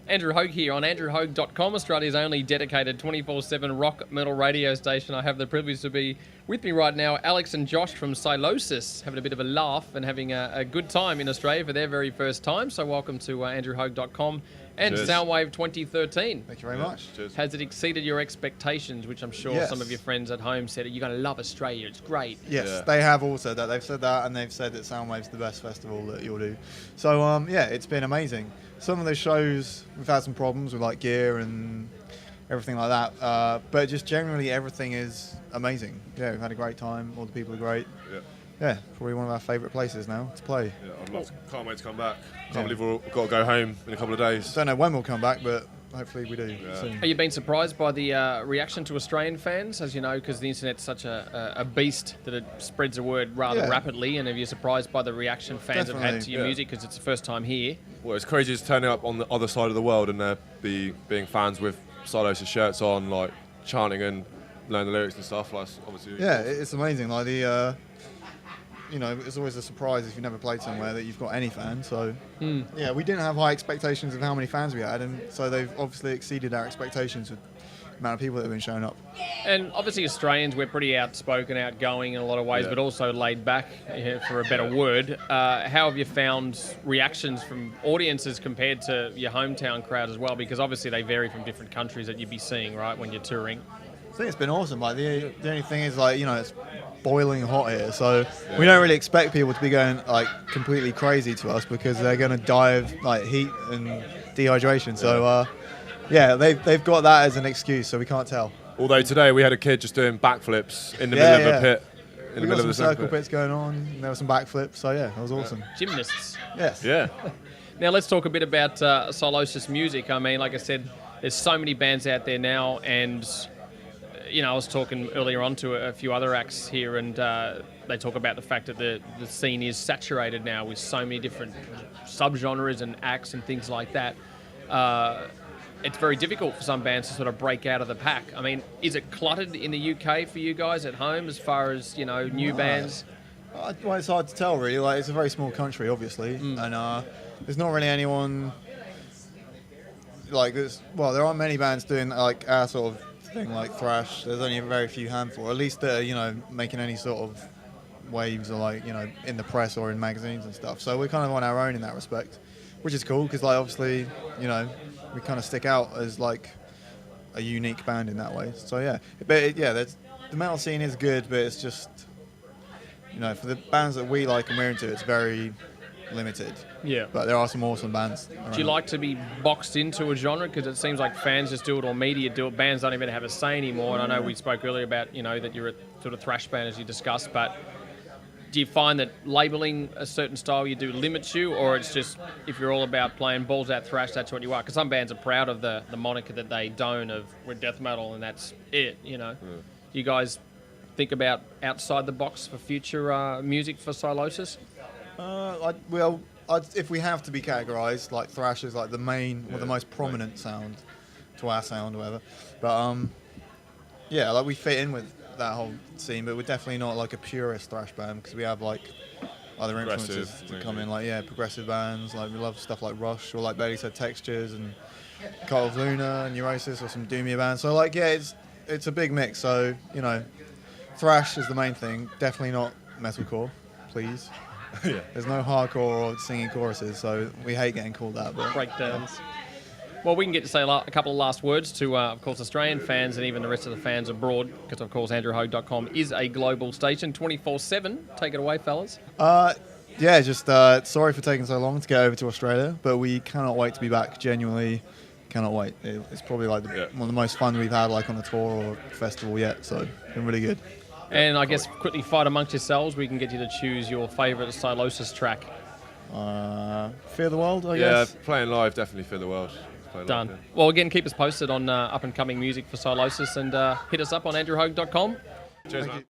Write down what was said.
Andrew Haug here on andrewhaug.com, Australia's only dedicated 24/7 rock metal radio station. I have the privilege to be with me right now, Alex and Josh from SYLOSIS, having a bit of a laugh and having a good time in Australia for their very first time. So welcome to andrewhaug.com and Cheers. SOUNDWAVE 2013. Thank you very much. Cheers. Has it exceeded your expectations, which I'm sure Yes. some of your friends at home said, you're going to love Australia, it's great. Yes, Yeah. they have all said that. They've said that, and they've said that Soundwave's the best festival that you'll do. So, yeah, it's been amazing. Some of the shows, we've had some problems with like gear and everything like that, but just generally everything is amazing. Yeah, we've had a great time. All the people are great. Yeah. Yeah, probably one of our favourite places now to play. Yeah, can't wait to come back. Can't believe we've got to go home in a couple of days. Don't know when we'll come back, but hopefully we do soon. Have you been surprised by the reaction to Australian fans, as you know, because the internet's such a beast that it spreads the word rather Yeah. rapidly, and have you surprised by the reaction fans have had Definitely, to your yeah. music because it's the first time here? Well, it's crazy just turning up on the other side of the world and being fans with SYLOSIS shirts on, like chanting and learning the lyrics and stuff. Like, obviously. Yeah, it's amazing. Like the, you know, it's always a surprise if you've never played somewhere that you've got any fans. So, yeah, we didn't have high expectations of how many fans we had, and so they've obviously exceeded our expectations with the amount of people that have been showing up. And obviously Australians, we're pretty outspoken, outgoing in a lot of ways, Yeah. but also laid back, for a better word. How have you found reactions from audiences compared to your hometown crowd as well? Because obviously they vary from different countries that you'd be seeing, right, when you're touring. I think it's been awesome. Like the only thing is, like, you know, it's boiling hot here, so we don't really expect people to be going like completely crazy to us because they're going to die of like heat and dehydration. So yeah, they've got that as an excuse, so we can't tell. Although today we had a kid just doing backflips in the Yeah, middle of a yeah. pit. In We the got middle some of the circle pit. bits going on. And there were some backflips, so yeah, that was awesome. Gymnasts. Yes. Yeah. Now let's talk a bit about SYLOSIS music. I mean, like I said, there's so many bands out there now, and you know, I was talking earlier on to a few other acts here, and they talk about the fact that the scene is saturated now with so many different subgenres and acts and things like that. It's very difficult for some bands to sort of break out of the pack. I mean, is it cluttered in the UK for you guys at home as far as, you know, new bands? Well, it's hard to tell, really. Like, it's a very small country, obviously, and there's not really anyone like this. Well, there aren't many bands doing like our sort of thing, like thrash. There's only a very few handful, at least that are, you know, making any sort of waves or like, you know, in the press or in magazines and stuff. So we're kind of on our own in that respect, which is cool because, like, obviously, you know, we kind of stick out as like a unique band in that way. So yeah, but yeah, the metal scene is good, but it's just, you know, for the bands that we like and we're into, it's very limited. Yeah. But there are some awesome bands. Do you like to be boxed into a genre? Because it seems like fans just do it or media do it. Bands don't even have a say anymore. And I know we spoke earlier about, you know, that you're a sort of thrash band as you discussed, but do you find that labelling a certain style you do limits you, or it's just if you're all about playing balls out thrash, that's what you are? Because some bands are proud of the moniker that they don't, of we're death metal and that's it, you know. Do you guys think about outside the box for future music for SYLOSIS? If we have to be categorised, like thrash is like the main or the most prominent sound to our sound or whatever. But yeah, like we fit in with that whole scene, but we're definitely not like a purist thrash band because we have like other influences to come in, like progressive bands. Like we love stuff like Rush or, like Bailey said, Textures and Cult of Luna and Neurosis or some doomier bands. So like, yeah, it's a big mix. So, you know, thrash is the main thing. Definitely not metalcore, please. Yeah. There's no hardcore or singing choruses, so we hate getting called that. But Breakdowns. Well, we can get to say a couple of last words to, of course, Australian fans and even the rest of the fans abroad, because, of course, andrewhaug.com is a global station, 24/7. Take it away, fellas. yeah, just sorry for taking so long to get over to Australia, but we cannot wait to be back. Genuinely cannot wait. It's probably like one of the most fun we've had like on a tour or festival yet, so it's been really good. And I guess quickly fight amongst yourselves. We can get you to choose your favourite SYLOSIS track. Fear the World, I guess. Yeah, playing live, definitely Fear the World. Done. Well, again, keep us posted on up-and-coming music for SYLOSIS, and hit us up on andrewhaug.com. Cheers, man.